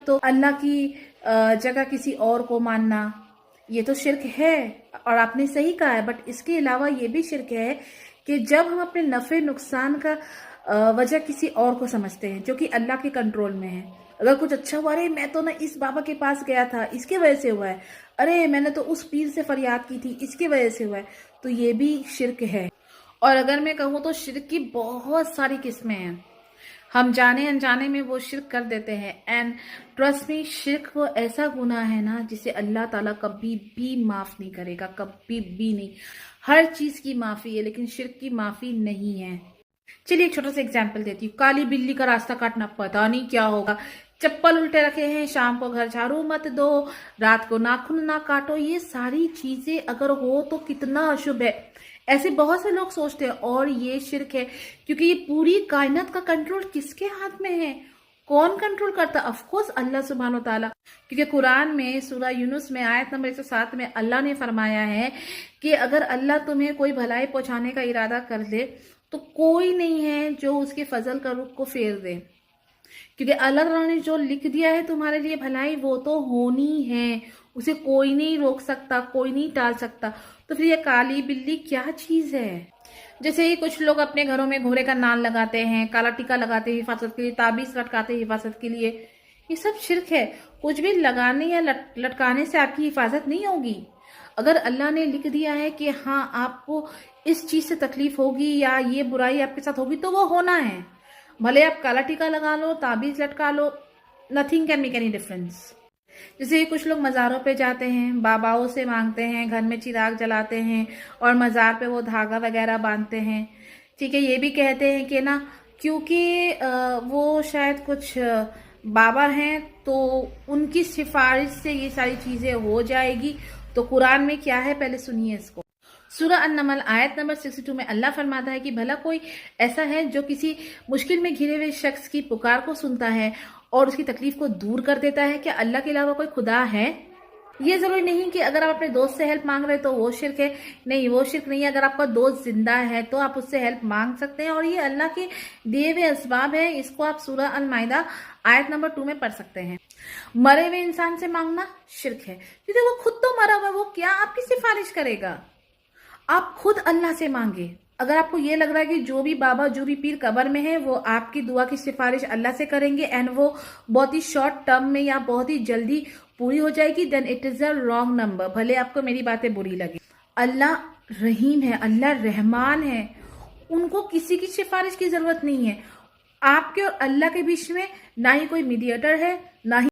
तो अल्लाह की जगह किसी और को मानना, ये तो शिर्क है और आपने सही कहा है। बट इसके अलावा ये भी शिर्क है कि जब हम अपने नफ़े नुकसान का वजह किसी और को समझते हैं जो कि अल्लाह के कंट्रोल में है। अगर कुछ अच्छा हुआ, अरे मैं तो ना इस बाबा के पास गया था, इसके वजह से हुआ है, अरे मैंने तो उस पीर से फरियाद की थी, इसकी वजह से हुआ है, तो ये भी शिर्क है। और अगर मैं कहूँ तो शिर्क की बहुत सारी किस्में हैं, हम जाने अनजाने में वो शिर्क कर देते हैं। एंड ट्रस्ट मी, शिर्क वो ऐसा गुनाह है ना जिसे अल्लाह ताला कभी भी माफ़ नहीं करेगा, कभी भी नहीं। हर चीज़ की माफ़ी है लेकिन शिर्क की माफ़ी नहीं है। चलिए एक छोटा सा एग्जाम्पल देती हूँ। काली बिल्ली का रास्ता काटना, पता नहीं क्या होगा, चप्पल उल्टे रखे हैं, शाम को घर झाड़ू मत दो, रात को नाखून ना काटो, ये सारी चीजें अगर हो तो कितना अशुभ है। ऐसे बहुत से लोग सोचते हैं और ये शिर्क है, क्योंकि ये पूरी कायनात का कंट्रोल किसके हाथ में है? कौन कंट्रोल करता? ऑफ कोर्स अल्लाह सुब्हानो ताला। क्योंकि कुरान में सूरह यूनुस में आयत नंबर 107 में अल्लाह ने फरमाया है कि अगर अल्लाह तुम्हें कोई भलाई पहुंचाने का इरादा कर दे तो कोई नहीं है जो उसके फजल का रुख को फेर दे, क्योंकि अल्लाह ताला ने जो लिख दिया है तुम्हारे लिए भलाई वो तो होनी है, उसे कोई नहीं रोक सकता, कोई नहीं टाल सकता। तो फिर ये काली बिल्ली क्या चीज है? जैसे ही कुछ लोग अपने घरों में घोड़े का नाल लगाते हैं, काला टीका लगाते हैं हिफाजत के लिए, ताबीज लटकाते हैं हिफाजत के लिए, ये सब शिर्क है। कुछ भी लगाने या लटकाने से आपकी हिफाजत नहीं होगी। अगर अल्लाह ने लिख दिया है कि हाँ आपको इस चीज से तकलीफ होगी या ये बुराई आपके साथ होगी तो वो होना है, भले आप काला टीका लगा लो, ताबीज लटका लो, nothing can make any difference. जैसे कुछ लोग मज़ारों पे जाते हैं, बाबाओं से मांगते हैं, घर में चिराग जलाते हैं और मज़ार पे वो धागा वगैरह बांधते हैं, ठीक है। ये भी कहते हैं कि ना क्योंकि वो शायद कुछ बाबा हैं तो उनकी सिफारिश से ये सारी चीज़ें हो जाएगी। तो कुरान में क्या है, पहले सुनिए इसको। सूरह अन-नमल आयत नंबर 62 में अल्लाह फरमाता है कि भला कोई ऐसा है जो किसी मुश्किल में घिरे हुए शख्स की पुकार को सुनता है और उसकी तकलीफ को दूर कर देता है? क्या अल्लाह के अलावा कोई खुदा है? ये जरूरी नहीं कि अगर आप अपने दोस्त से हेल्प मांग रहे तो वो शिर्क है, नहीं वो शिर्क नहीं है। अगर आपका दोस्त जिंदा है तो आप उससे हेल्प मांग सकते हैं और ये अल्लाह के दिए हुए असबाब है। इसको आप सूरह अल-माइदा आयत नंबर 2 में पढ़ सकते हैं। मरे हुए इंसान से मांगना शिर्क है, क्योंकि वो खुद तो मरा हुआ है, वो क्या आपकी सिफारिश करेगा? आप खुद अल्लाह से मांगे। अगर आपको ये लग रहा है कि जो भी बाबा जो भी पीर कब्र में है वो आपकी दुआ की सिफारिश अल्लाह से करेंगे एंड वो बहुत ही शॉर्ट टर्म में या बहुत ही जल्दी पूरी हो जाएगी, then it is a wrong number, भले आपको मेरी बातें बुरी लगे। अल्लाह रहीम है, अल्लाह रहमान है, उनको किसी की सिफारिश की जरूरत नहीं है। आपके और अल्लाह के बीच में ना ही कोई मीडिएटर है, ना ही